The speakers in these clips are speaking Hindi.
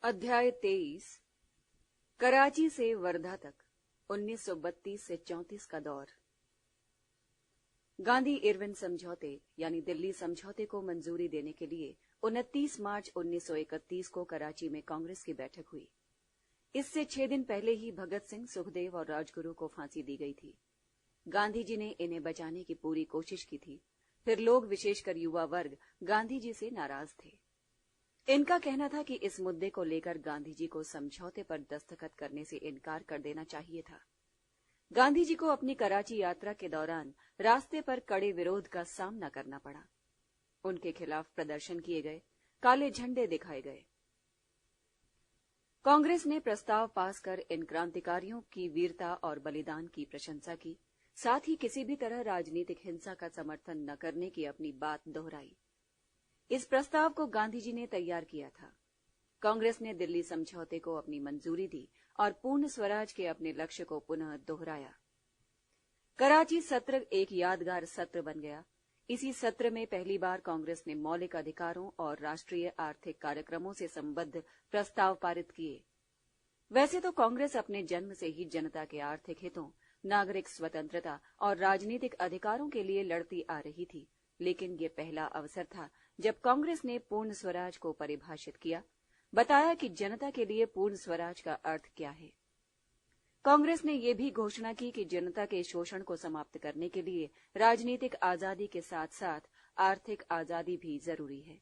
अध्याय 23 कराची से वर्धा तक 1932 से 34 का दौर। गांधी इरविन समझौते यानी दिल्ली समझौते को मंजूरी देने के लिए 29 मार्च 1931 को कराची में कांग्रेस की बैठक हुई। इससे 6 दिन पहले ही भगत सिंह, सुखदेव और राजगुरु को फांसी दी गई थी। गांधी जी ने इन्हें बचाने की पूरी कोशिश की थी। फिर लोग, विशेषकर युवा वर्ग, गांधी जी से नाराज थे। इनका कहना था कि इस मुद्दे को लेकर गांधी जी को समझौते पर दस्तखत करने से इनकार कर देना चाहिए था। गांधी जी को अपनी कराची यात्रा के दौरान रास्ते पर कड़े विरोध का सामना करना पड़ा। उनके खिलाफ प्रदर्शन किए गए, काले झंडे दिखाए गए। कांग्रेस ने प्रस्ताव पास कर इन क्रांतिकारियों की वीरता और बलिदान की प्रशंसा की, साथ ही किसी भी तरह राजनीतिक हिंसा का समर्थन न करने की अपनी बात दोहराई। इस प्रस्ताव को गांधी जी ने तैयार किया था। कांग्रेस ने दिल्ली समझौते को अपनी मंजूरी दी और पूर्ण स्वराज के अपने लक्ष्य को पुनः दोहराया। कराची सत्र एक यादगार सत्र बन गया। इसी सत्र में पहली बार कांग्रेस ने मौलिक अधिकारों और राष्ट्रीय आर्थिक कार्यक्रमों से संबद्ध प्रस्ताव पारित किए। वैसे तो कांग्रेस अपने जन्म से ही जनता के आर्थिक हितों, नागरिक स्वतंत्रता और राजनीतिक अधिकारों के लिए लड़ती आ रही थी, लेकिन ये पहला अवसर था जब कांग्रेस ने पूर्ण स्वराज को परिभाषित किया, बताया कि जनता के लिए पूर्ण स्वराज का अर्थ क्या है। कांग्रेस ने यह भी घोषणा की कि जनता के शोषण को समाप्त करने के लिए राजनीतिक आजादी के साथ साथ आर्थिक आजादी भी जरूरी है।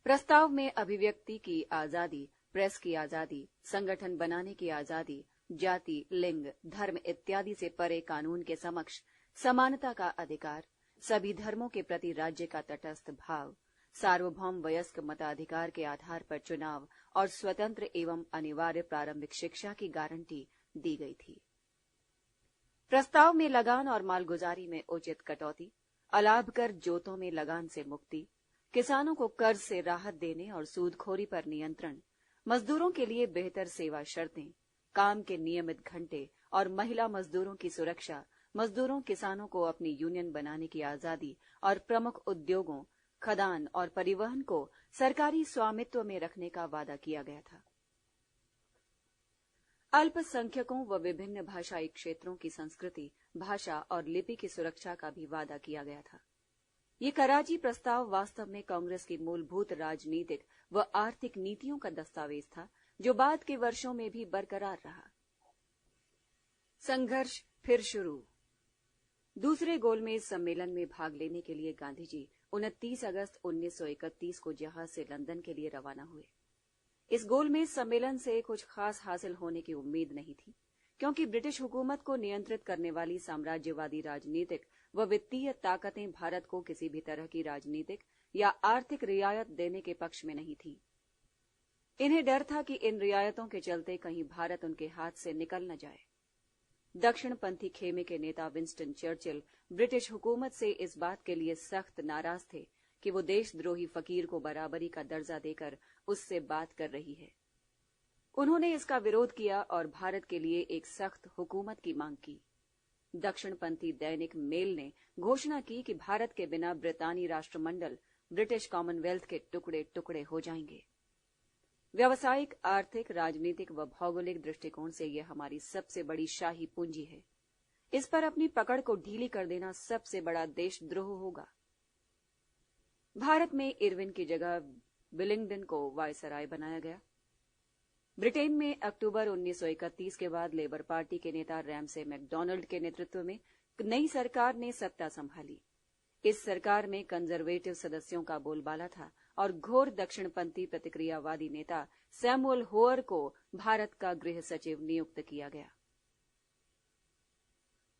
प्रस्ताव में अभिव्यक्ति की आजादी, प्रेस की आजादी, संगठन बनाने की आजादी, जाति, लिंग, धर्म इत्यादि से परे कानून के समक्ष समानता का अधिकार, सभी धर्मों के प्रति राज्य का तटस्थ भाव, सार्वभौम वयस्क मताधिकार के आधार पर चुनाव और स्वतंत्र एवं अनिवार्य प्रारंभिक शिक्षा की गारंटी दी गई थी। प्रस्ताव में लगान और मालगुजारी में उचित कटौती, अलाभ कर जोतों में लगान से मुक्ति, किसानों को कर्ज से राहत देने और सूदखोरी पर नियंत्रण, मजदूरों के लिए बेहतर सेवा शर्तें, काम के नियमित घंटे और महिला मजदूरों की सुरक्षा, मजदूरों, किसानों को अपनी यूनियन बनाने की आजादी और प्रमुख उद्योगों, खदान और परिवहन को सरकारी स्वामित्व में रखने का वादा किया गया था। अल्पसंख्यकों व विभिन्न भाषाई क्षेत्रों की संस्कृति, भाषा और लिपि की सुरक्षा का भी वादा किया गया था। ये कराची प्रस्ताव वास्तव में कांग्रेस की मूलभूत राजनीतिक व आर्थिक नीतियों का दस्तावेज था, जो बाद के वर्षों में भी बरकरार रहा। संघर्ष फिर शुरू। दूसरे गोलमेज सम्मेलन में भाग लेने के लिए गांधी जी 29 अगस्त 1931 को जहाज से लंदन के लिए रवाना हुए। इस गोलमेज सम्मेलन से कुछ खास हासिल होने की उम्मीद नहीं थी, क्योंकि ब्रिटिश हुकूमत को नियंत्रित करने वाली साम्राज्यवादी राजनीतिक व वित्तीय ताकतें भारत को किसी भी तरह की राजनीतिक या आर्थिक रियायत देने के पक्ष में नहीं थी। इन्हें डर था कि इन रियायतों के चलते कहीं भारत उनके हाथ से निकल न जाए। दक्षिणपंथी खेमे के नेता विंस्टन चर्चिल ब्रिटिश हुकूमत से इस बात के लिए सख्त नाराज थे कि वो देशद्रोही फकीर को बराबरी का दर्जा देकर उससे बात कर रही है। उन्होंने इसका विरोध किया और भारत के लिए एक सख्त हुकूमत की मांग की। दक्षिणपंथी दैनिक मेल ने घोषणा की कि भारत के बिना ब्रितानी राष्ट्रमंडल ब्रिटिश कॉमनवेल्थ के टुकड़े टुकड़े हो जाएंगे। व्यावसायिक, आर्थिक, राजनीतिक व भौगोलिक दृष्टिकोण से यह हमारी सबसे बड़ी शाही पूंजी है। इस पर अपनी पकड़ को ढीली कर देना सबसे बड़ा देशद्रोह होगा। भारत में इरविन की जगह विलिंगडन को वायसराय बनाया गया। ब्रिटेन में अक्टूबर 1931 के बाद लेबर पार्टी के नेता रैमसे मैकडॉनल्ड के नेतृत्व में नई सरकार ने सत्ता संभाली। इस सरकार में कंजर्वेटिव सदस्यों का बोलबाला था और घोर दक्षिणपंथी प्रतिक्रियावादी नेता सैमुअल होअर को भारत का गृह सचिव नियुक्त किया गया।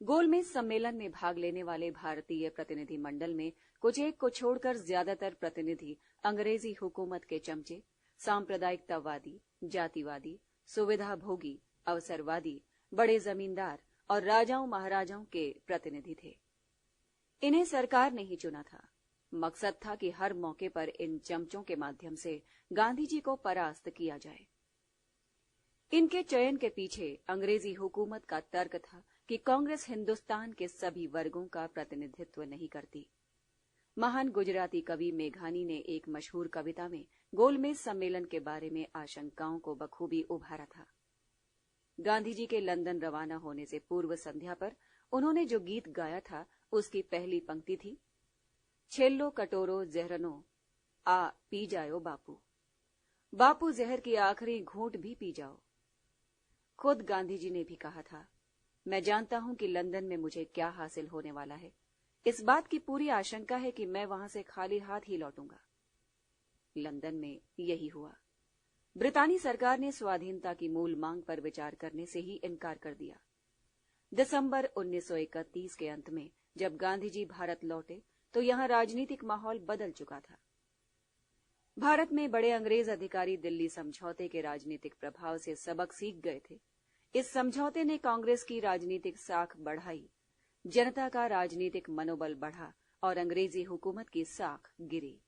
गोलमेज सम्मेलन में भाग लेने वाले भारतीय प्रतिनिधि मंडल में कुछ एक को छोड़कर ज्यादातर प्रतिनिधि अंग्रेजी हुकूमत के चमचे, सांप्रदायिकतावादी, जातिवादी, सुविधाभोगी, अवसरवादी, बड़े जमींदार और राजाओं महाराजाओं के प्रतिनिधि थे। इन्हें सरकार ने ही चुना था। मकसद था कि हर मौके पर इन चमचों के माध्यम से गांधी जी को परास्त किया जाए। इनके चयन के पीछे अंग्रेजी हुकूमत का तर्क था कि कांग्रेस हिंदुस्तान के सभी वर्गों का प्रतिनिधित्व नहीं करती। महान गुजराती कवि मेघानी ने एक मशहूर कविता में गोलमेज सम्मेलन के बारे में आशंकाओं को बखूबी उभारा था। गांधी जी के लंदन रवाना होने से पूर्व संध्या पर उन्होंने जो गीत गाया था उसकी पहली पंक्ति थी, छेल्लो कटोरो जहरनो आ पी जायो बापू। बापू जहर की आखिरी घूंट भी पी जाओ। खुद गांधी जी ने भी कहा था, मैं जानता हूं कि लंदन में मुझे क्या हासिल होने वाला है। इस बात की पूरी आशंका है कि मैं वहां से खाली हाथ ही लौटूंगा। लंदन में यही हुआ। ब्रितानी सरकार ने स्वाधीनता की मूल मांग पर विचार करने से ही इनकार कर दिया। दिसंबर 1931 के अंत में जब गांधी जी भारत लौटे तो यहां राजनीतिक माहौल बदल चुका था। भारत में बड़े अंग्रेज अधिकारी दिल्ली समझौते के राजनीतिक प्रभाव से सबक सीख गए थे। इस समझौते ने कांग्रेस की राजनीतिक साख बढ़ाई, जनता का राजनीतिक मनोबल बढ़ा और अंग्रेजी हुकूमत की साख गिरी।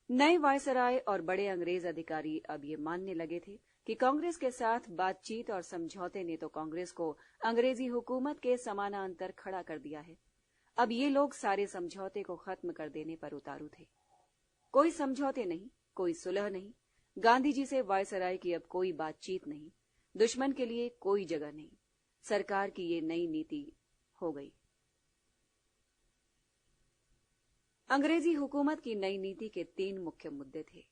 नए वायसराय और बड़े अंग्रेज अधिकारी अब ये मानने लगे थे कि कांग्रेस के साथ बातचीत और समझौते ने तो कांग्रेस को अंग्रेजी हुकूमत के समानांतर खड़ा कर दिया है। अब ये लोग सारे समझौते को खत्म कर देने पर उतारू थे। कोई समझौते नहीं, कोई सुलह नहीं, गांधी जी से वायसराय की अब कोई बातचीत नहीं, दुश्मन के लिए कोई जगह नहीं। सरकार की ये नई नीति हो गई। अंग्रेजी हुकूमत की नई नीति के 3 मुख्य मुद्दे थे।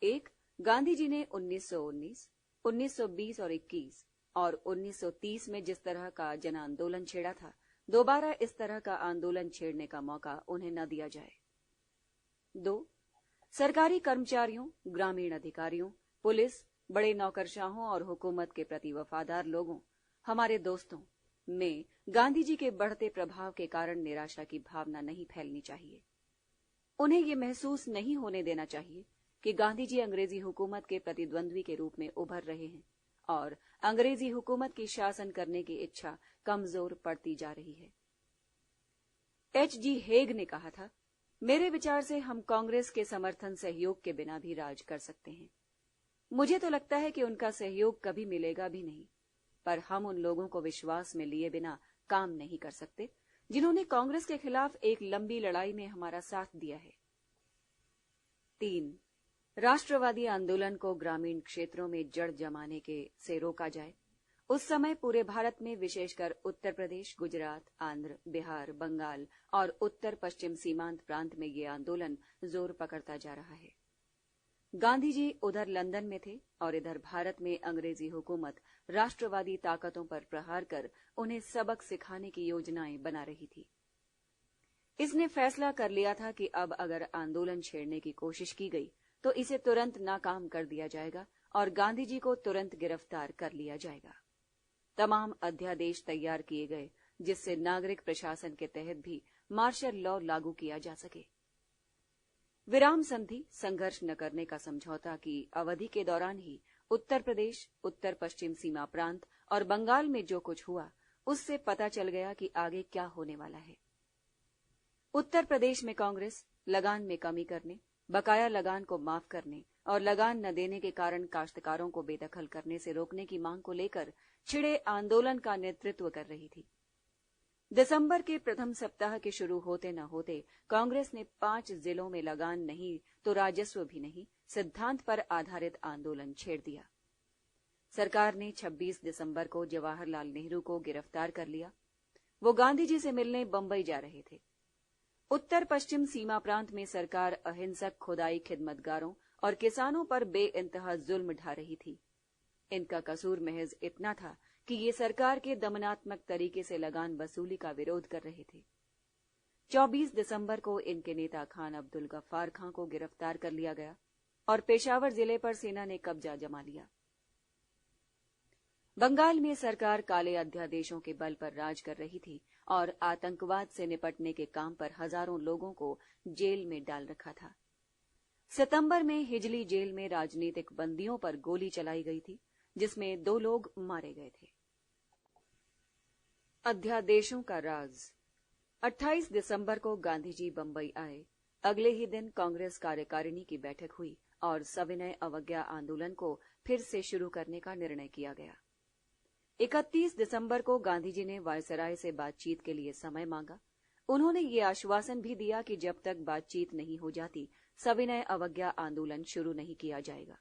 एक, गांधी जी ने 1919, 1920 और 21 और 1930 में जिस तरह का जन आंदोलन छेड़ा था, दोबारा इस तरह का आंदोलन छेड़ने का मौका उन्हें न दिया जाए। 2, सरकारी कर्मचारियों, ग्रामीण अधिकारियों, पुलिस, बड़े नौकरशाहों और हुकूमत के प्रति वफादार लोगों, हमारे दोस्तों में गांधी जी के बढ़ते प्रभाव के कारण निराशा की भावना नहीं फैलनी चाहिए। उन्हें ये महसूस नहीं होने देना चाहिए कि गांधी जी अंग्रेजी हुकूमत के प्रतिद्वंद्वी के रूप में उभर रहे हैं और अंग्रेजी हुकूमत की शासन करने की इच्छा कमजोर पड़ती जा रही है। H.G. हेग ने कहा था, मेरे विचार से हम कांग्रेस के समर्थन सहयोग के बिना भी राज कर सकते हैं। मुझे तो लगता है कि उनका सहयोग कभी मिलेगा भी नहीं, पर हम उन लोगों को विश्वास में लिए बिना काम नहीं कर सकते जिन्होंने कांग्रेस के खिलाफ एक लंबी लड़ाई में हमारा साथ दिया है। 3, राष्ट्रवादी आंदोलन को ग्रामीण क्षेत्रों में जड़ जमाने से रोका जाए। उस समय पूरे भारत में विशेषकर उत्तर प्रदेश, गुजरात, आंध्र, बिहार, बंगाल और उत्तर पश्चिम सीमांत प्रांत में ये आंदोलन जोर पकड़ता जा रहा है। गांधी जी उधर लंदन में थे और इधर भारत में अंग्रेजी हुकूमत राष्ट्रवादी ताकतों पर प्रहार कर उन्हें सबक सिखाने की योजनाएं बना रही थी। इसने फैसला कर लिया था कि अब अगर आंदोलन छेड़ने की कोशिश की गई तो इसे तुरंत नाकाम कर दिया जाएगा और गांधी जी को तुरंत गिरफ्तार कर लिया जाएगा। तमाम अध्यादेश तैयार किए गए जिससे नागरिक प्रशासन के तहत भी मार्शल लॉ लागू किया जा सके। विराम संधि, संघर्ष न करने का समझौता की अवधि के दौरान ही उत्तर प्रदेश, उत्तर पश्चिम सीमा प्रांत और बंगाल में जो कुछ हुआ उससे पता चल गया कि आगे क्या होने वाला है। उत्तर प्रदेश में कांग्रेस लगान में कमी करने, बकाया लगान को माफ करने और लगान न देने के कारण काश्तकारों को बेदखल करने से रोकने की मांग को लेकर छिड़े आंदोलन का नेतृत्व कर रही थी। दिसंबर के प्रथम सप्ताह के शुरू होते न होते कांग्रेस ने 5 जिलों में लगान नहीं तो राजस्व भी नहीं सिद्धांत पर आधारित आंदोलन छेड़ दिया। सरकार ने 26 दिसंबर को जवाहरलाल नेहरू को गिरफ्तार कर लिया। वो गांधी जी से मिलने बंबई जा रहे थे। उत्तर पश्चिम सीमा प्रांत में सरकार अहिंसक खुदाई खिदमतगारों और किसानों पर बेइंतहा जुल्म ढा रही थी। इनका कसूर महज इतना था कि ये सरकार के दमनात्मक तरीके से लगान वसूली का विरोध कर रहे थे। 24 दिसंबर को इनके नेता खान अब्दुल गफ्फार खां को गिरफ्तार कर लिया गया और पेशावर जिले पर सेना ने कब्जा जमा लिया। बंगाल में सरकार काले अध्यादेशों के बल पर राज कर रही थी और आतंकवाद से निपटने के काम पर हजारों लोगों को जेल में डाल रखा था। सितंबर में हिजली जेल में राजनीतिक बंदियों पर गोली चलाई गई थी, जिसमें 2 लोग मारे गए थे। अध्यादेशों का राज। 28 दिसंबर को गांधी जी बंबई आए। अगले ही दिन कांग्रेस कार्यकारिणी की बैठक हुई और सविनय अवज्ञा आंदोलन को फिर से शुरू करने का निर्णय किया गया। 31 दिसंबर को गांधी जी ने वायसराय से बातचीत के लिए समय मांगा। उन्होंने ये आश्वासन भी दिया कि जब तक बातचीत नहीं हो जाती सविनय अवज्ञा आंदोलन शुरू नहीं किया जाएगा।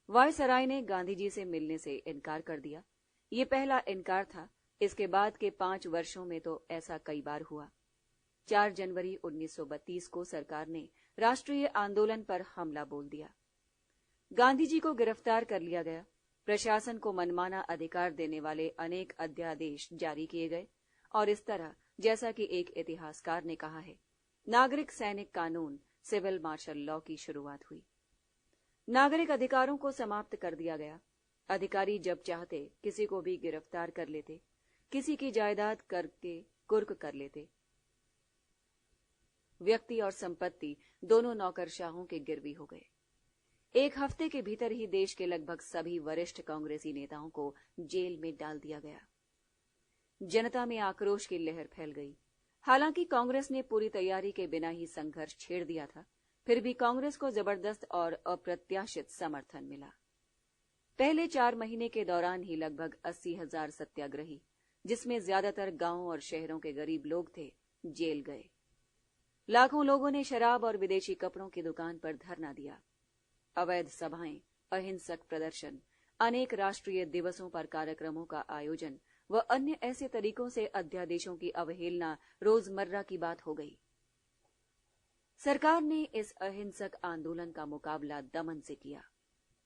वायसराय ने गांधी जी से मिलने से इनकार कर दिया। ये पहला इनकार था। इसके बाद के 5 वर्षों में तो ऐसा कई बार हुआ। 4 जनवरी 1932 को सरकार ने राष्ट्रीय आंदोलन पर हमला बोल दिया। गांधी जी को गिरफ्तार कर लिया गया। प्रशासन को मनमाना अधिकार देने वाले अनेक अध्यादेश जारी किए गए और इस तरह, जैसा कि एक इतिहासकार ने कहा है, नागरिक सैनिक कानून सिविल मार्शल लॉ की शुरुआत हुई। नागरिक अधिकारों को समाप्त कर दिया गया। अधिकारी जब चाहते किसी को भी गिरफ्तार कर लेते, किसी की जायदाद करके कुर्क कर लेते। व्यक्ति और संपत्ति दोनों नौकरशाहों के गिरवी हो गए। 1 हफ्ते के भीतर ही देश के लगभग सभी वरिष्ठ कांग्रेसी नेताओं को जेल में डाल दिया गया। जनता में आक्रोश की लहर फैल गई। हालांकि कांग्रेस ने पूरी तैयारी के बिना ही संघर्ष छेड़ दिया था, फिर भी कांग्रेस को जबरदस्त और अप्रत्याशित समर्थन मिला। पहले 4 महीने के दौरान ही लगभग 80,000 सत्याग्रही, जिसमें ज्यादातर गांवों और शहरों के गरीब लोग थे, जेल गए। लाखों लोगों ने शराब और विदेशी कपड़ों की दुकान पर धरना दिया। अवैध सभाएं, अहिंसक प्रदर्शन, अनेक राष्ट्रीय दिवसों पर कार्यक्रमों का आयोजन व अन्य ऐसे तरीकों से अध्यादेशों की अवहेलना रोजमर्रा की बात हो गई। सरकार ने इस अहिंसक आंदोलन का मुकाबला दमन से किया।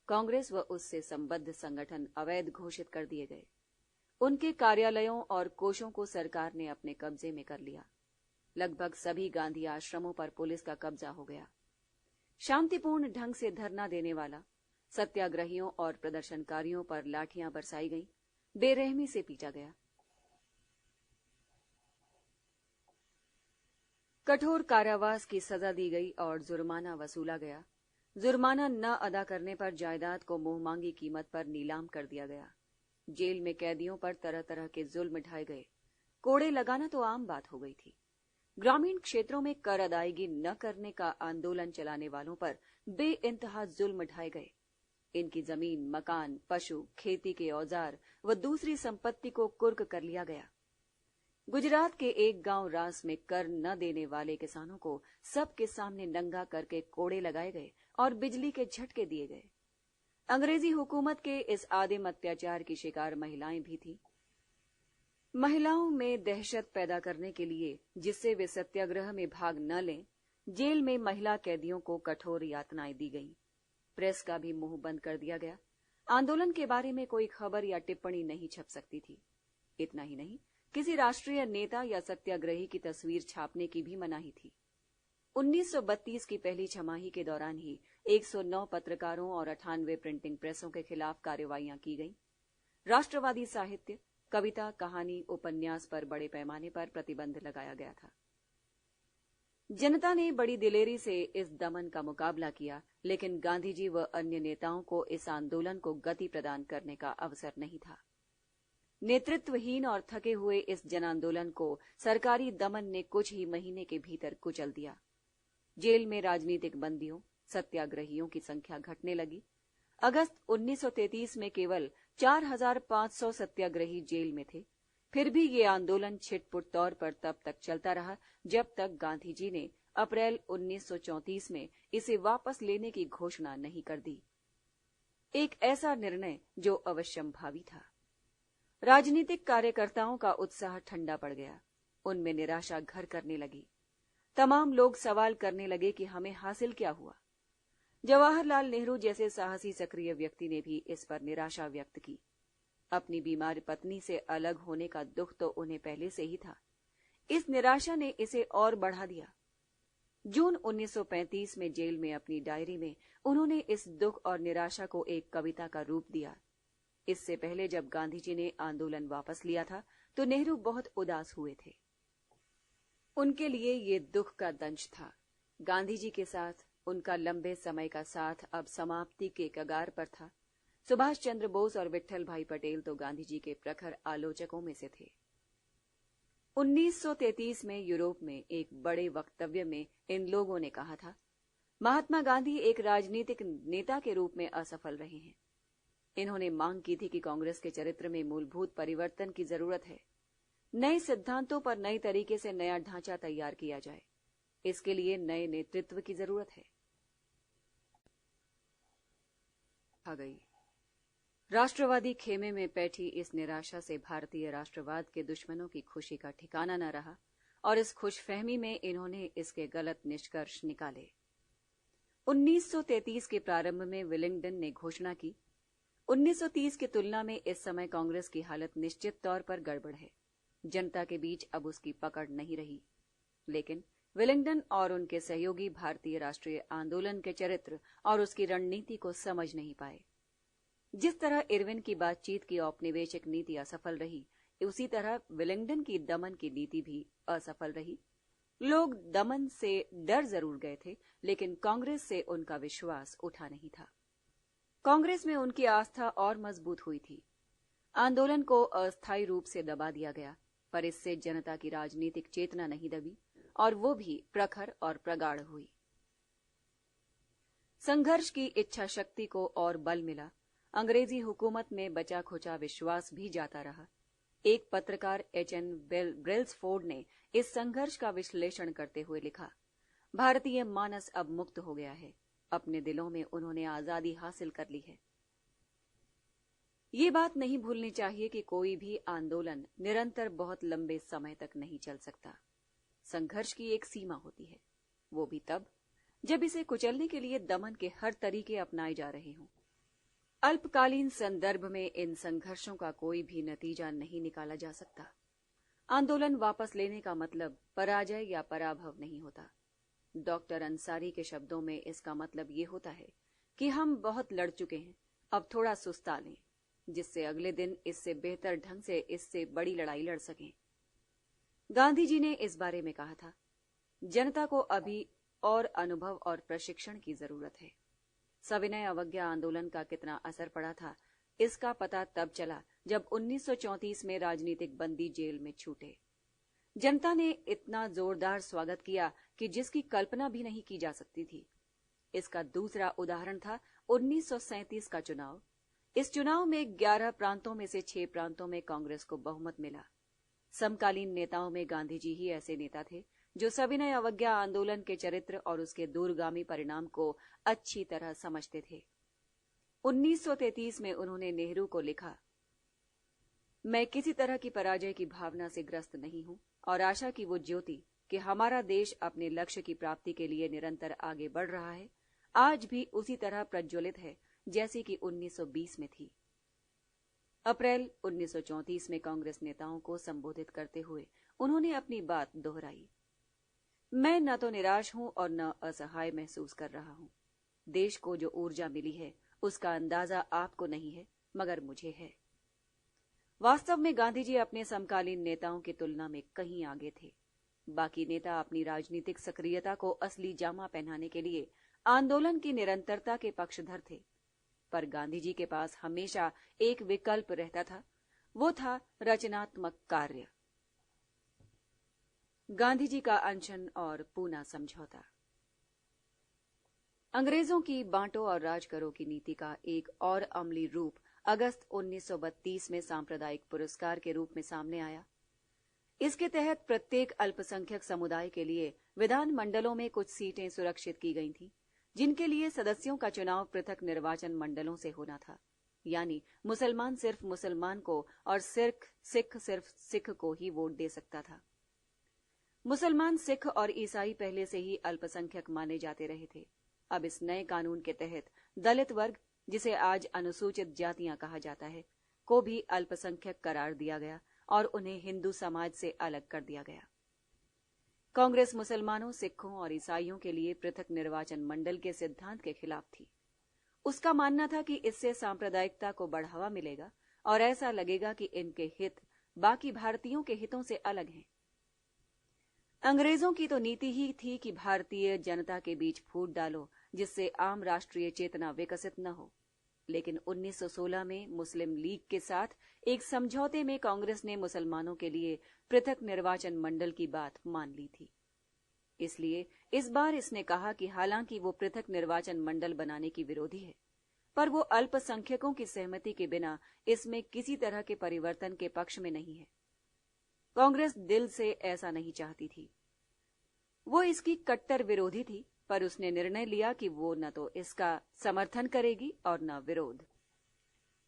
कांग्रेस व उससे संबद्ध संगठन अवैध घोषित कर दिए गए। उनके कार्यालयों और कोषों को सरकार ने अपने कब्जे में कर लिया। लगभग सभी गांधी आश्रमों पर पुलिस का कब्जा हो गया। शांतिपूर्ण ढंग से धरना देने वाला सत्याग्रहियों और प्रदर्शनकारियों पर लाठियां बरसाई गईं, बेरहमी से पीटा गया। कठोर कारावास की सजा दी गई और जुर्माना वसूला गया। जुर्माना न अदा करने पर जायदाद को मुंहमांगी कीमत पर नीलाम कर दिया गया। जेल में कैदियों पर तरह तरह के जुल्म ढाए गए। कोड़े लगाना तो आम बात हो गई थी। ग्रामीण क्षेत्रों में कर अदायगी न करने का आंदोलन चलाने वालों पर बेइंतहा जुल्म ढाए गए। इनकी जमीन, मकान, पशु, खेती के औजार व दूसरी संपत्ति को कुर्क कर लिया गया। गुजरात के एक गांव रास में कर न देने वाले किसानों को सबके सामने नंगा करके कोड़े लगाए गए और बिजली के झटके दिए गए। अंग्रेजी हुकूमत के इस आदिम अत्याचार की शिकार महिलाएं भी थीं। महिलाओं में दहशत पैदा करने के लिए, जिससे वे सत्याग्रह में भाग न लें, जेल में महिला कैदियों को कठोर यातनाएं दी गईं। प्रेस का भी मुंह बंद कर दिया गया। आंदोलन के बारे में कोई खबर या टिप्पणी नहीं छप सकती थी। इतना ही नहीं, किसी राष्ट्रीय नेता या सत्याग्रही की तस्वीर छापने की भी मनाही थी। 1932 की पहली छमाही के दौरान ही 109 पत्रकारों और 98 प्रिंटिंग प्रेसों के खिलाफ कार्रवाइयां की गईं। राष्ट्रवादी साहित्य, कविता, कहानी, उपन्यास पर बड़े पैमाने पर प्रतिबंध लगाया गया था। जनता ने बड़ी दिलेरी से इस दमन का मुकाबला किया, लेकिन गांधी जी व अन्य नेताओं को इस आंदोलन को गति प्रदान करने का अवसर नहीं था। नेतृत्वहीन और थके हुए इस जन आंदोलन को सरकारी दमन ने कुछ ही महीने के भीतर कुचल दिया। जेल में राजनीतिक बंदियों, सत्याग्रहियों की संख्या घटने लगी। अगस्त 1933 में केवल 4,500 सत्याग्रही जेल में थे। फिर भी ये आंदोलन छिटपुट तौर पर तब तक चलता रहा जब तक गांधी जी ने अप्रैल 1934 में इसे वापस लेने की घोषणा नहीं कर दी। एक ऐसा निर्णय जो अवश्यंभावी था। राजनीतिक कार्यकर्ताओं का उत्साह ठंडा पड़ गया। उनमें निराशा घर करने लगी। तमाम लोग सवाल करने लगे कि हमें हासिल क्या हुआ। जवाहरलाल नेहरू जैसे साहसी सक्रिय व्यक्ति ने भी इस पर निराशा व्यक्त की। अपनी बीमार पत्नी से अलग होने का दुख तो उन्हें पहले से ही था। इस निराशा ने इसे और बढ़ा दिया। जून 1935 में जेल में अपनी डायरी में उन्होंने इस दुख और निराशा को एक कविता का रूप दिया। इससे पहले जब गांधी जी ने आंदोलन वापस लिया था तो नेहरू बहुत उदास हुए थे। उनके लिए ये दुख का दंश था। गांधी जी के साथ उनका लंबे समय का साथ अब समाप्ति के कगार पर था। सुभाष चंद्र बोस और विट्ठल भाई पटेल तो गांधी जी के प्रखर आलोचकों में से थे। 1933 में यूरोप में एक बड़े वक्तव्य में इन लोगों ने कहा था, महात्मा गांधी एक राजनीतिक नेता के रूप में असफल रहे हैं। इन्होंने मांग की थी कि कांग्रेस के चरित्र में मूलभूत परिवर्तन की जरूरत है। नए सिद्धांतों पर नए तरीके से नया ढांचा तैयार किया जाए। इसके लिए नए नेतृत्व की जरूरत है। आ गई। राष्ट्रवादी खेमे में बैठी इस निराशा से भारतीय राष्ट्रवाद के दुश्मनों की खुशी का ठिकाना न रहा और इस खुशफहमी में इन्होंने इसके गलत निष्कर्ष निकाले। 1933 के प्रारंभ में विलिंगडन ने घोषणा की, 1930 की तुलना में इस समय कांग्रेस की हालत निश्चित तौर पर गड़बड़ है। जनता के बीच अब उसकी पकड़ नहीं रही। लेकिन विलिंगडन और उनके सहयोगी भारतीय राष्ट्रीय आंदोलन के चरित्र और उसकी रणनीति को समझ नहीं पाए। जिस तरह इरविन की बातचीत की औपनिवेशिक नीति असफल रही, उसी तरह विलिंगडन की दमन की नीति भी असफल रही। लोग दमन से डर जरूर गए थे, लेकिन कांग्रेस से उनका विश्वास उठा नहीं था। कांग्रेस में उनकी आस्था और मजबूत हुई थी। आंदोलन को अस्थायी रूप से दबा दिया गया, पर इससे जनता की राजनीतिक चेतना नहीं दबी और वो भी प्रखर और प्रगाढ़ हुई। संघर्ष की इच्छा शक्ति को और बल मिला। अंग्रेजी हुकूमत में बचा खुचा विश्वास भी जाता रहा। एक पत्रकार H.N. ब्रेल्सफोर्ड ने इस संघर्ष का विश्लेषण करते हुए लिखा, भारतीय मानस अब मुक्त हो गया है। अपने दिलों में उन्होंने आजादी हासिल कर ली है। ये बात नहीं भूलनी चाहिए कि कोई भी आंदोलन निरंतर बहुत लंबे समय तक नहीं चल सकता। संघर्ष की एक सीमा होती है, वो भी तब जब इसे कुचलने के लिए दमन के हर तरीके अपनाए जा रहे हों। अल्पकालीन संदर्भ में इन संघर्षों का कोई भी नतीजा नहीं निकाला जा सकता। आंदोलन वापस लेने का मतलब पराजय या पराभव नहीं होता। डॉक्टर अंसारी के शब्दों में इसका मतलब ये होता है कि हम बहुत लड़ चुके हैं, अब थोड़ा सुस्ता लें, जिससे अगले दिन इससे बेहतर ढंग से इससे बड़ी लड़ाई लड़ सकें। गांधी जी ने इस बारे में कहा था, जनता को अभी और अनुभव और प्रशिक्षण की जरूरत है। सविनय अवज्ञा आंदोलन का कितना असर पड़ा था, इसका पता तब चला जब 1934 में राजनीतिक बंदी जेल में छूटे। जनता ने इतना जोरदार स्वागत किया कि जिसकी कल्पना भी नहीं की जा सकती थी। इसका दूसरा उदाहरण था 1937 का चुनाव। इस चुनाव में 11 प्रांतों में से 6 प्रांतों में कांग्रेस को बहुमत मिला। समकालीन नेताओं में गांधी जी ही ऐसे नेता थे जो सविनय अवज्ञा आंदोलन के चरित्र और उसके दूरगामी परिणाम को अच्छी तरह समझते थे। 1933 में उन्होंने नेहरू को लिखा, मैं किसी तरह की पराजय की भावना से ग्रस्त नहीं हूं और आशा की वो ज्योति कि हमारा देश अपने लक्ष्य की प्राप्ति के लिए निरंतर आगे बढ़ रहा है, आज भी उसी तरह प्रज्वलित है जैसी कि 1920 में थी। अप्रैल 1934 में कांग्रेस नेताओं को संबोधित करते हुए उन्होंने अपनी बात दोहराई, मैं न तो निराश हूं और न असहाय महसूस कर रहा हूं। देश को जो ऊर्जा मिली है उसका अंदाजा आपको नहीं है, मगर मुझे है। वास्तव में गांधी जी अपने समकालीन नेताओं की तुलना में कहीं आगे थे। बाकी नेता अपनी राजनीतिक सक्रियता को असली जामा पहनाने के लिए आंदोलन की निरंतरता के पक्षधर थे, पर गांधी जी के पास हमेशा एक विकल्प रहता था, वो था रचनात्मक कार्य। गांधी जी का अनशन और पूना समझौता। अंग्रेजों की बांटो और राज करो की नीति का एक और अमली रूप अगस्त 1932 में सांप्रदायिक पुरस्कार के रूप में सामने आया। इसके तहत प्रत्येक अल्पसंख्यक समुदाय के लिए विधान मंडलों में कुछ सीटें सुरक्षित की गई थीं, जिनके लिए सदस्यों का चुनाव पृथक निर्वाचन मंडलों से होना था। यानी मुसलमान सिर्फ मुसलमान को और सिख सिर्फ सिख को ही वोट दे सकता था। मुसलमान, सिख और ईसाई पहले से ही अल्पसंख्यक माने जाते रहे थे। अब इस नए कानून के तहत दलित वर्ग, जिसे आज अनुसूचित जातियां कहा जाता है, को भी अल्पसंख्यक करार दिया गया और उन्हें हिंदू समाज से अलग कर दिया गया। कांग्रेस मुसलमानों, सिखों और ईसाइयों के लिए पृथक निर्वाचन मंडल के सिद्धांत के खिलाफ थी। उसका मानना था कि इससे सांप्रदायिकता को बढ़ावा मिलेगा और ऐसा लगेगा कि इनके हित बाकी भारतीयों के हितों से अलग हैं। अंग्रेजों की तो नीति ही थी कि भारतीय जनता के बीच फूट डालो, जिससे आम राष्ट्रीय चेतना विकसित न हो। लेकिन 1916 में मुस्लिम लीग के साथ एक समझौते में कांग्रेस ने मुसलमानों के लिए पृथक निर्वाचन मंडल की बात मान ली थी। इसलिए इस बार इसने कहा कि हालांकि वो पृथक निर्वाचन मंडल बनाने की विरोधी है, पर वो अल्पसंख्यकों की सहमति के बिना इसमें किसी तरह के परिवर्तन के पक्ष में नहीं है। कांग्रेस दिल से ऐसा नहीं चाहती थी। वो इसकी कट्टर विरोधी थी, पर उसने निर्णय लिया कि वो न तो इसका समर्थन करेगी और न विरोध।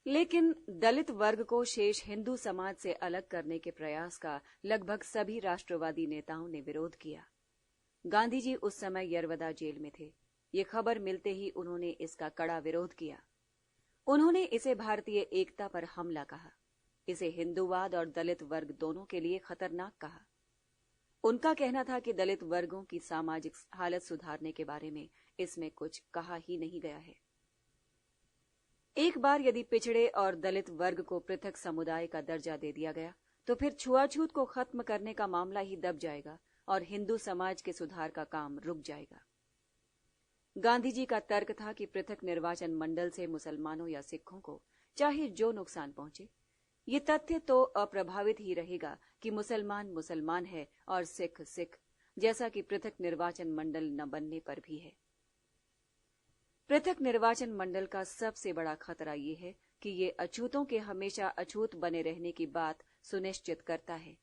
लेकिन दलित वर्ग को शेष हिंदू समाज से अलग करने के प्रयास का लगभग सभी राष्ट्रवादी नेताओं ने विरोध किया। गांधी जी उस समय यरवदा जेल में थे। ये खबर मिलते ही उन्होंने इसका कड़ा विरोध किया। उन्होंने इसे भारतीय एकता पर हमला कहा। इसे हिंदूवाद और दलित वर्ग दोनों के लिए खतरनाक कहा। उनका कहना था कि दलित वर्गों की सामाजिक हालत सुधारने के बारे में इसमें कुछ कहा ही नहीं गया है। एक बार यदि पिछड़े और दलित वर्ग को पृथक समुदाय का दर्जा दे दिया गया तो फिर छुआछूत को खत्म करने का मामला ही दब जाएगा और हिंदू समाज के सुधार का काम रुक जाएगा। गांधी जी का तर्क था कि पृथक निर्वाचन मंडल से मुसलमानों या सिखों को चाहे जो नुकसान पहुंचे, ये तथ्य तो अप्रभावित ही रहेगा कि मुसलमान मुसलमान है और सिख सिख, जैसा कि पृथक निर्वाचन मंडल न बनने पर भी है। पृथक निर्वाचन मंडल का सबसे बड़ा खतरा ये है कि ये अछूतों के हमेशा अछूत बने रहने की बात सुनिश्चित करता है।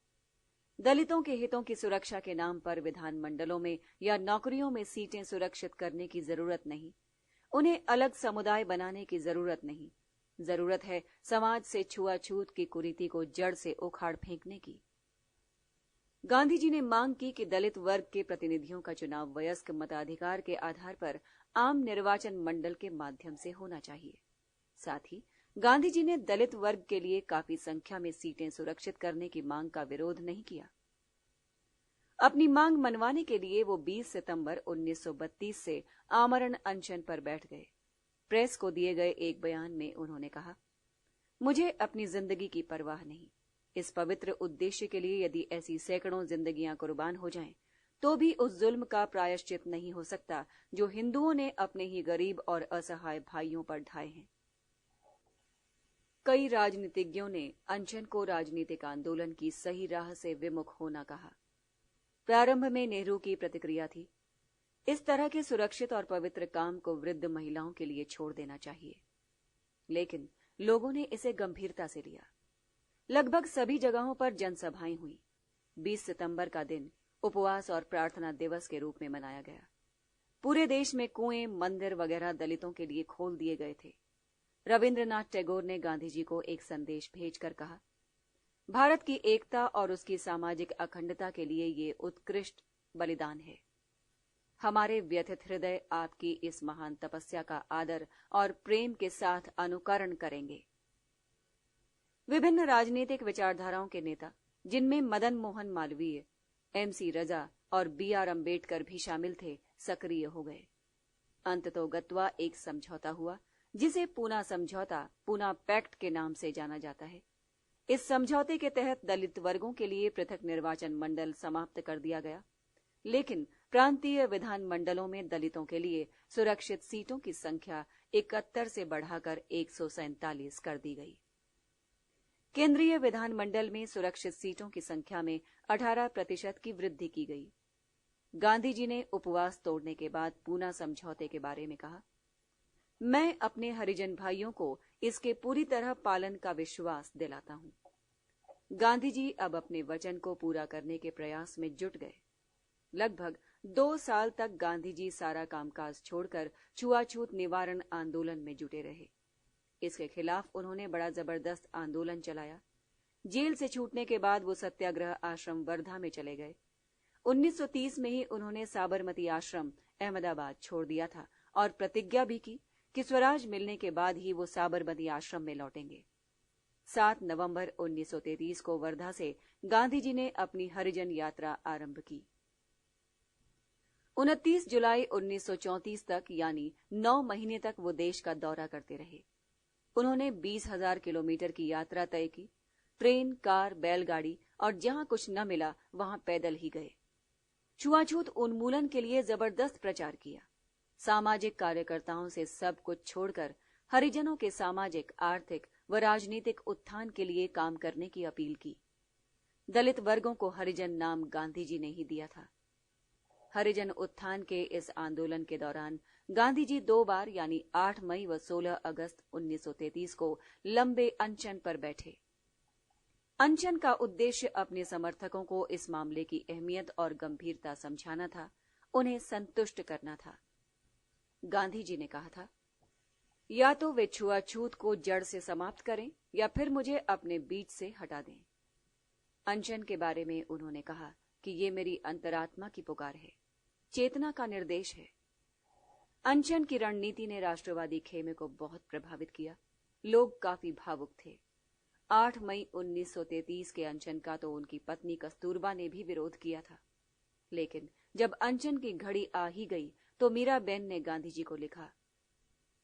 दलितों के हितों की सुरक्षा के नाम पर विधान मंडलों में या नौकरियों में सीटें सुरक्षित करने की जरूरत नहीं। उन्हें अलग समुदाय बनाने की जरूरत नहीं। जरूरत है समाज से छुआछूत की कुरीति को जड़ से उखाड़ फेंकने की। गांधी जी ने मांग की कि दलित वर्ग के प्रतिनिधियों का चुनाव वयस्क मताधिकार के आधार पर आम निर्वाचन मंडल के माध्यम से होना चाहिए। साथ ही गांधी जी ने दलित वर्ग के लिए काफी संख्या में सीटें सुरक्षित करने की मांग का विरोध नहीं किया। अपनी मांग मनवाने के लिए वो 20 सितंबर 1932 से आमरण अनशन पर बैठ गए। प्रेस को दिए गए एक बयान में उन्होंने कहा, मुझे अपनी जिंदगी की परवाह नहीं। इस पवित्र उद्देश्य के लिए यदि ऐसी सैकड़ों जिंदगियां कुर्बान हो जाएं, तो भी उस जुल्म का प्रायश्चित नहीं हो सकता जो हिंदुओं ने अपने ही गरीब और असहाय भाइयों पर ढाए हैं। कई राजनीतिज्ञों ने अनशन को राजनीतिक आंदोलन की सही राह से विमुख होना कहा। प्रारंभ में नेहरू की प्रतिक्रिया थी, इस तरह के सुरक्षित और पवित्र काम को वृद्ध महिलाओं के लिए छोड़ देना चाहिए। लेकिन लोगों ने इसे गंभीरता से लिया। लगभग सभी जगहों पर जनसभाएं हुई। 20 सितंबर का दिन उपवास और प्रार्थना दिवस के रूप में मनाया गया। पूरे देश में कुएं, मंदिर वगैरह दलितों के लिए खोल दिए गए थे। रविंद्रनाथ टैगोर ने गांधी जी को एक संदेश भेजकर कहा, भारत की एकता और उसकी सामाजिक अखंडता के लिए ये उत्कृष्ट बलिदान है। हमारे व्यथित हृदय आपकी इस महान तपस्या का आदर और प्रेम के साथ अनुकरण करेंगे। विभिन्न राजनीतिक विचारधाराओं के नेता, जिनमें मदन मोहन मालवीय, एमसी रजा और बीआर अम्बेडकर भी शामिल थे, सक्रिय हो गए। अंततोगत्वा एक समझौता हुआ जिसे पूना समझौता, पूना पैक्ट के नाम से जाना जाता है। इस समझौते के तहत दलित वर्गों के लिए पृथक निर्वाचन मंडल समाप्त कर दिया गया, लेकिन प्रांतीय विधान मंडलों में दलितों के लिए सुरक्षित सीटों की संख्या 71 से बढ़ाकर 147 कर दी गई। केंद्रीय विधानमंडल में सुरक्षित सीटों की संख्या में 18% की वृद्धि की गई। गांधी जी ने उपवास तोड़ने के बाद पूना समझौते के बारे में कहा, मैं अपने हरिजन भाइयों को इसके पूरी तरह पालन का विश्वास दिलाता हूं। गांधी जी अब अपने वचन को पूरा करने के प्रयास में जुट गए। लगभग 2 साल तक गांधी जी सारा कामकाज छोड़कर छुआछूत निवारण आंदोलन में जुटे रहे। इसके खिलाफ उन्होंने बड़ा जबरदस्त आंदोलन चलाया। जेल से छूटने के बाद वो सत्याग्रह आश्रम वर्धा में चले गए। 1930 में ही उन्होंने साबरमती आश्रम अहमदाबाद छोड़ दिया था और प्रतिज्ञा भी की कि स्वराज मिलने के बाद ही वो साबरमती आश्रम में लौटेंगे। 7 नवंबर 1933 को वर्धा से गांधी जी ने अपनी हरिजन यात्रा आरंभ की। 29 जुलाई 1934 तक यानी 9 महीने तक वो देश का दौरा करते रहे। उन्होंने 20,000 किलोमीटर की यात्रा तय की। ट्रेन, कार, बैलगाड़ी और जहां कुछ न मिला वहां पैदल ही गए। छुआछूत उन्मूलन के लिए जबरदस्त प्रचार किया। सामाजिक कार्यकर्ताओं से सब कुछ छोड़कर हरिजनों के सामाजिक, आर्थिक व राजनीतिक उत्थान के लिए काम करने की अपील की। दलित वर्गों को हरिजन नाम गांधी जी ने ही दिया था। हरिजन उत्थान के इस आंदोलन के दौरान गांधी जी 2 बार यानी 8 मई व 16 अगस्त 1933 को लंबे अनशन पर बैठे। अनशन का उद्देश्य अपने समर्थकों को इस मामले की अहमियत और गंभीरता समझाना था, उन्हें संतुष्ट करना था। गांधी जी ने कहा था, या तो वे छुआछूत को जड़ से समाप्त करें या फिर मुझे अपने बीच से हटा दें। अनशन के बारे में उन्होंने कहा कि ये मेरी अंतरात्मा की पुकार है, चेतना का निर्देश है। अनशन की रणनीति ने राष्ट्रवादी खेमे को बहुत प्रभावित किया। लोग काफी भावुक थे। 8 मई 1933 के अनशन का तो उनकी पत्नी कस्तूरबा ने भी विरोध किया था। लेकिन जब अनशन की घड़ी आ ही गई तो मीराबेन ने गांधी जी को लिखा,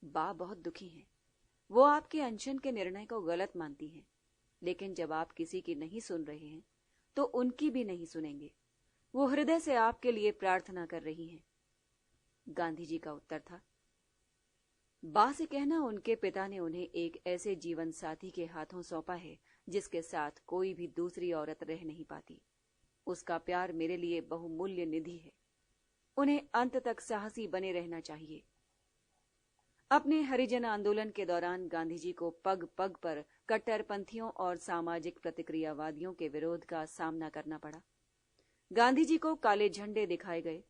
बा बहुत दुखी हैं। वो आपके अनशन के निर्णय को गलत मानती हैं, लेकिन जब आप किसी की नहीं सुन रहे हैं तो उनकी भी नहीं सुनेंगे। वो हृदय से आपके लिए प्रार्थना कर रही हैं। गांधी जी का उत्तर था, बा से कहना उनके पिता ने उन्हें एक ऐसे जीवन साथी के हाथों सौंपा है जिसके साथ कोई भी दूसरी औरत रह नहीं पाती। उसका प्यार मेरे लिए बहुमूल्य निधि है। उन्हें अंत तक साहसी बने रहना चाहिए। अपने हरिजन आंदोलन के दौरान गांधी जी को पग पग पर कट्टरपंथियों और सामाजिक प्रतिक्रियावादियों के विरोध का सामना करना पड़ा। गांधी जी को काले झंडे दिखाए गए,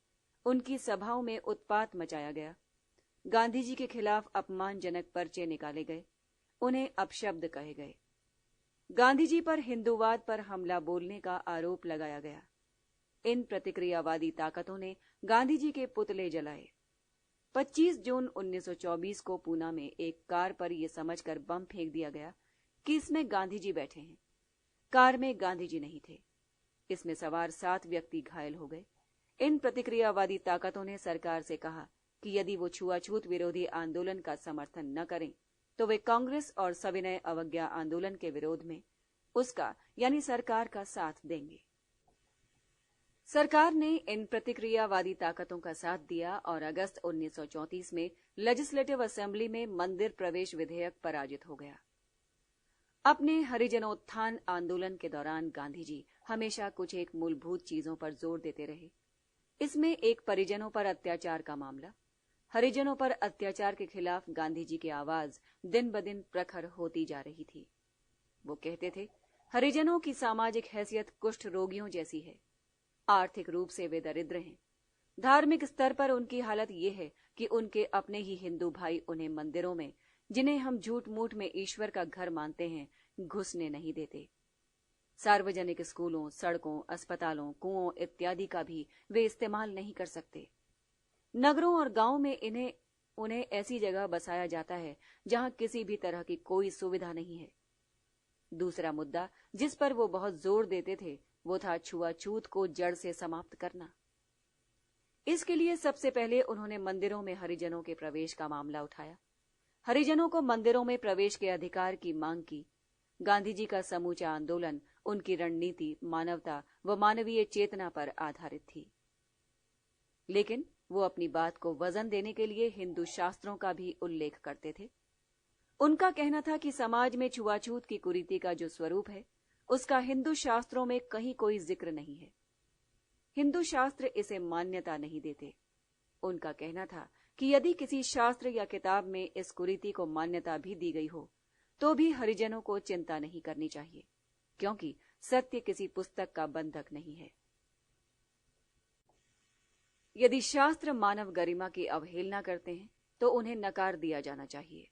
उनकी सभाओं में उत्पात मचाया गया, गांधी जी के खिलाफ अपमानजनक पर्चे निकाले गए, उन्हें अपशब्द कहे गए। गांधी जी पर हिंदूवाद पर हमला बोलने का आरोप लगाया गया। इन प्रतिक्रियावादी ताकतों ने गांधी जी के पुतले जलाए। 25 जून 1924 को पूना में एक कार पर यह समझकर बम फेंक दिया गया कि इसमें गांधी जी बैठे हैं। कार में गांधी जी नहीं थे। इसमें सवार 7 व्यक्ति घायल हो गए। इन प्रतिक्रियावादी ताकतों ने सरकार से कहा कि यदि वो छुआछूत विरोधी आंदोलन का समर्थन न करें तो वे कांग्रेस और सविनय अवज्ञा आंदोलन के विरोध में उसका यानी सरकार का साथ देंगे। सरकार ने इन प्रतिक्रियावादी ताकतों का साथ दिया और अगस्त 1934 में लेजिस्लेटिव असेंबली में मंदिर प्रवेश विधेयक पराजित हो गया। अपने हरिजनोत्थान आंदोलन के दौरान गांधी जी हमेशा कुछ एक मूलभूत चीजों पर जोर देते रहे। इसमें एक परिजनों पर अत्याचार का मामला। हरिजनों पर अत्याचार के खिलाफ गांधी जी की आवाज दिन ब दिन प्रखर होती जा रही थी। वो कहते थे, हरिजनों की सामाजिक हैसियत कुष्ठ रोगियों जैसी है। आर्थिक रूप से वे दरिद्र हैं। धार्मिक स्तर पर उनकी हालत यह है कि उनके अपने ही हिंदू भाई उन्हें मंदिरों में, जिन्हें हम झूठ मूठ में ईश्वर का घर मानते हैं, घुसने नहीं देते। सार्वजनिक स्कूलों, सड़कों, अस्पतालों, कुओं इत्यादि का भी वे इस्तेमाल नहीं कर सकते। नगरों और गांवों में उन्हें ऐसी जगह बसाया जाता है जहां किसी भी तरह की कोई सुविधा नहीं है। दूसरा मुद्दा जिस पर वो बहुत जोर देते थे वो था छुआछूत को जड़ से समाप्त करना। इसके लिए सबसे पहले उन्होंने मंदिरों में हरिजनों के प्रवेश का मामला उठाया। हरिजनों को मंदिरों में प्रवेश के अधिकार की मांग की। गांधी जी का समूचा आंदोलन उनकी रणनीति, मानवता व मानवीय चेतना पर आधारित थी। लेकिन वो अपनी बात को वजन देने के लिए हिंदू शास्त्रों का भी उल्लेख करते थे। उनका कहना था कि समाज में छुआछूत की कुरीति का जो स्वरूप है उसका हिंदू शास्त्रों में कहीं कोई जिक्र नहीं है। हिंदू शास्त्र इसे मान्यता नहीं देते। उनका कहना था कि यदि किसी शास्त्र या किताब में इस कुरीति को मान्यता भी दी गई हो तो भी हरिजनों को चिंता नहीं करनी चाहिए, क्योंकि सत्य किसी पुस्तक का बंधक नहीं है। यदि शास्त्र मानव गरिमा की अवहेलना करते हैं तो उन्हें नकार दिया जाना चाहिए।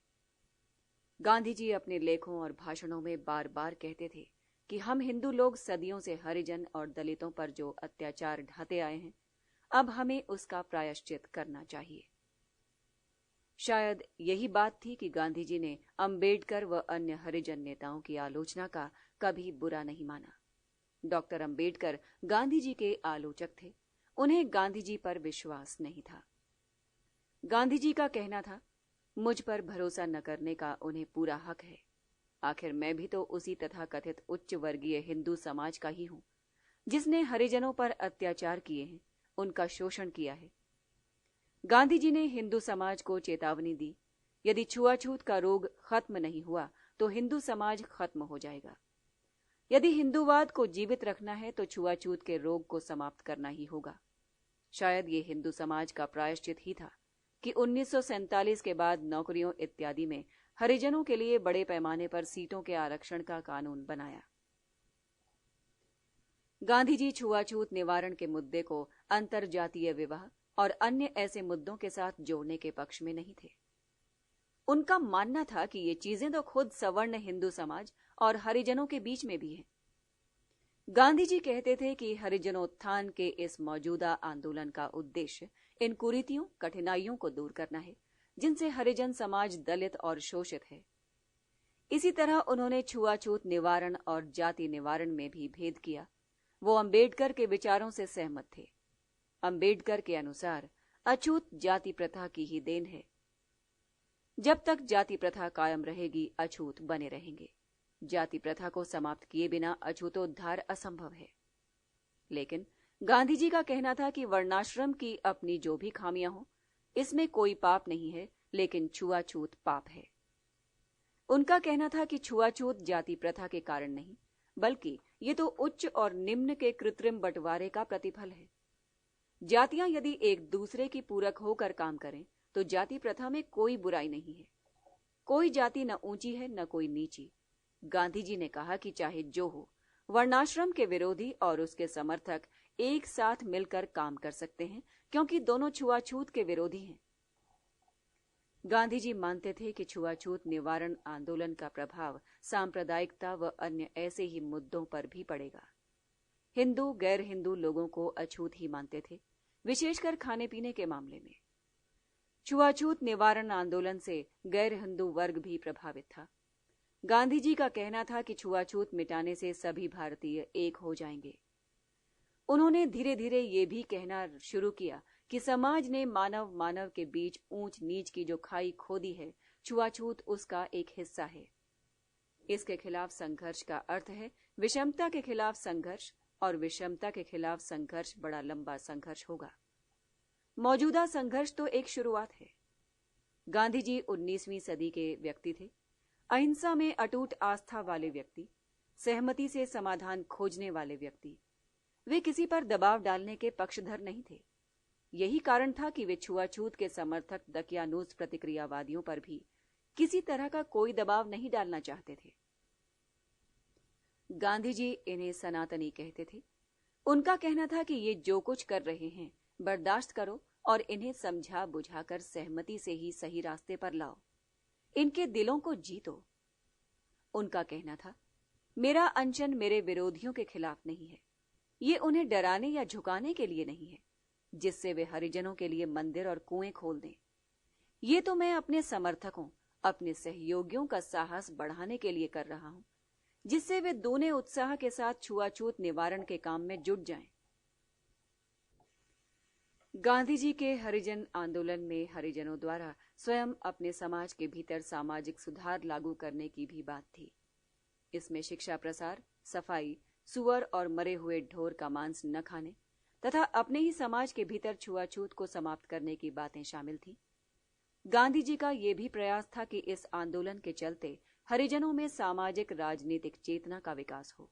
गांधी जी अपने लेखों और भाषणों में बार बार कहते थे कि हम हिंदू लोग सदियों से हरिजन और दलितों पर जो अत्याचार ढाते आए हैं, अब हमें उसका प्रायश्चित करना चाहिए। शायद यही बात थी कि गांधी जी ने अंबेडकर व अन्य हरिजन नेताओं की आलोचना का कभी बुरा नहीं माना। डॉक्टर अंबेडकर गांधी जी के आलोचक थे। उन्हें गांधी जी पर विश्वास नहीं था। गांधी जी का कहना था, मुझ पर भरोसा न करने का उन्हें पूरा हक है। आखिर मैं भी तो उसी तथाकथित उच्च वर्गीय हिंदू समाज का ही हूं जिसने हरिजनों पर अत्याचार किए हैं, उनका शोषण किया है। गांधी जी ने हिंदू समाज को चेतावनी दी, यदि छुआछूत का रोग खत्म नहीं हुआ तो हिंदू समाज खत्म हो जाएगा। यदि हिंदूवाद को जीवित रखना है तो छुआछूत के रोग को समाप्त करना ही होगा। शायद ये हिंदू समाज का प्रायश्चित ही था कि 1947 के बाद नौकरियों इत्यादि में हरिजनों के लिए बड़े पैमाने पर सीटों के आरक्षण का कानून बनाया। गांधी जी छुआछूत निवारण के मुद्दे को अंतरजातीय विवाह और अन्य ऐसे मुद्दों के साथ जोड़ने के पक्ष में नहीं थे। उनका मानना था कि ये चीजें तो खुद सवर्ण हिंदू समाज और हरिजनों के बीच में भी हैं। गांधी जी कहते थे कि हरिजनोत्थान के इस मौजूदा आंदोलन का उद्देश्य इन कुरीतियों, कठिनाइयों को दूर करना है जिनसे हरिजन समाज दलित और शोषित है। इसी तरह उन्होंने छुआछूत निवारण और जाति निवारण में भी भेद किया। वो अंबेडकर के विचारों से सहमत थे। अंबेडकर के अनुसार अछूत जाति प्रथा की ही देन है। जब तक जाति प्रथा कायम रहेगी, अछूत बने रहेंगे। जाति प्रथा को समाप्त किए बिना अछूतोद्धार असंभव है। लेकिन गांधी जी का कहना था कि वर्णाश्रम की अपनी जो भी खामियां हों, इसमें कोई पाप नहीं है, लेकिन छुआछूत पाप है। उनका कहना था कि छुआछूत जाति प्रथा के कारण नहीं, बल्कि ये तो उच्च और निम्न के कृत्रिम बंटवारे का प्रतिफल है। जातियां यदि एक दूसरे की पूरक होकर काम करें तो जाति प्रथा में कोई बुराई नहीं है। कोई जाति न ऊंची है न कोई नीची। गांधी जी ने कहा कि चाहे जो हो, वर्णाश्रम के विरोधी और उसके समर्थक एक साथ मिलकर काम कर सकते हैं, क्योंकि दोनों छुआछूत के विरोधी हैं। गांधी जी मानते थे कि छुआछूत निवारण आंदोलन का प्रभाव सांप्रदायिकता व अन्य ऐसे ही मुद्दों पर भी पड़ेगा। हिंदू गैर हिंदू लोगों को अछूत ही मानते थे, विशेषकर खाने पीने के मामले में। छुआछूत निवारण आंदोलन से गैर हिंदू वर्ग भी प्रभावित था। गांधी जी का कहना था कि छुआछूत मिटाने से सभी भारतीय एक हो जाएंगे। उन्होंने धीरे धीरे ये भी कहना शुरू किया कि समाज ने मानव मानव के बीच ऊंच नीच की जो खाई खोदी है, छुआछूत उसका एक हिस्सा है। इसके खिलाफ संघर्ष का अर्थ है विषमता के खिलाफ संघर्ष, और विषमता के खिलाफ संघर्ष बड़ा लंबा संघर्ष होगा। मौजूदा संघर्ष तो एक शुरुआत है। गांधी जी 19वीं सदी के व्यक्ति थे, अहिंसा में अटूट आस्था वाले व्यक्ति, सहमति से समाधान खोजने वाले व्यक्ति। वे किसी पर दबाव डालने के पक्षधर नहीं थे। यही कारण था कि वे छुआछूत के समर्थक दकियानूस प्रतिक्रियावादियों पर भी किसी तरह का कोई दबाव नहीं डालना चाहते थे। गांधी जी इन्हें सनातनी कहते थे। उनका कहना था कि ये जो कुछ कर रहे हैं बर्दाश्त करो और इन्हें समझा बुझाकर सहमति से ही सही रास्ते पर लाओ। इनके दिलों को जीतो। उनका कहना था, मेरा अनशन मेरे विरोधियों के खिलाफ नहीं है। ये उन्हें डराने या झुकाने के लिए नहीं है, जिससे वे हरिजनों के लिए मंदिर और कुएं खोल दें। ये तो मैं अपने समर्थकों, अपने सहयोगियों का साहस बढ़ाने के लिए कर रहा हूं, जिससे वे दूने उत्साह के साथ छुआछूत निवारण के काम में जुट जाएं। गांधी जी के हरिजन आंदोलन में हरिजनों द्वारा स्वयं अपने समाज के भीतर सामाजिक सुधार लागू करने की भी बात थी। इसमें शिक्षा प्रसार, सफाई, सुअर और मरे हुए ढोर का मांस न खाने तथा अपने ही समाज के भीतर छुआछूत को समाप्त करने की बातें शामिल थीं। गांधी जी का यह भी प्रयास था कि इस आंदोलन के चलते हरिजनों में सामाजिक राजनीतिक चेतना का विकास हो।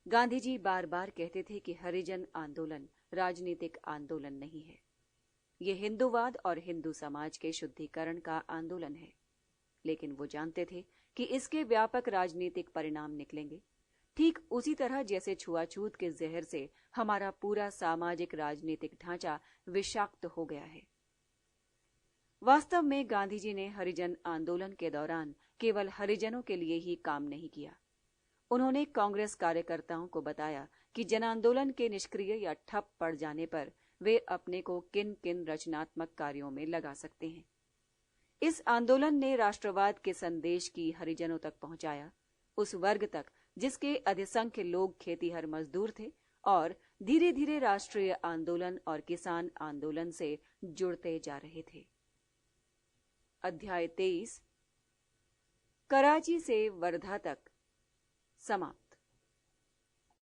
गांधी जी बार बार कहते थे कि हरिजन आंदोलन राजनीतिक आंदोलन नहीं है। ये हिंदूवाद और हिंदू समाज के शुद्धिकरण का आंदोलन है। लेकिन वो जानते थे कि इसके व्यापक राजनीतिक परिणाम निकलेंगे, ठीक उसी तरह जैसे छुआछूत के जहर से हमारा पूरा सामाजिक राजनीतिक ढांचा विषाक्त हो गया है। वास्तव में गांधी जी ने हरिजन आंदोलन के दौरान केवल हरिजनों के लिए ही काम नहीं किया। उन्होंने कांग्रेस कार्यकर्ताओं को बताया कि जन आंदोलन के निष्क्रिय या ठप पड़ जाने पर वे अपने को किन किन रचनात्मक कार्यों में लगा सकते हैं। इस आंदोलन ने राष्ट्रवाद के संदेश की हरिजनों तक पहुंचाया, उस वर्ग तक जिसके अधिसंख्य लोग खेतीहर मजदूर थे और धीरे धीरे राष्ट्रीय आंदोलन और किसान आंदोलन से जुड़ते जा रहे थे। अध्याय 23 कराची से वर्धा तक समाप्त।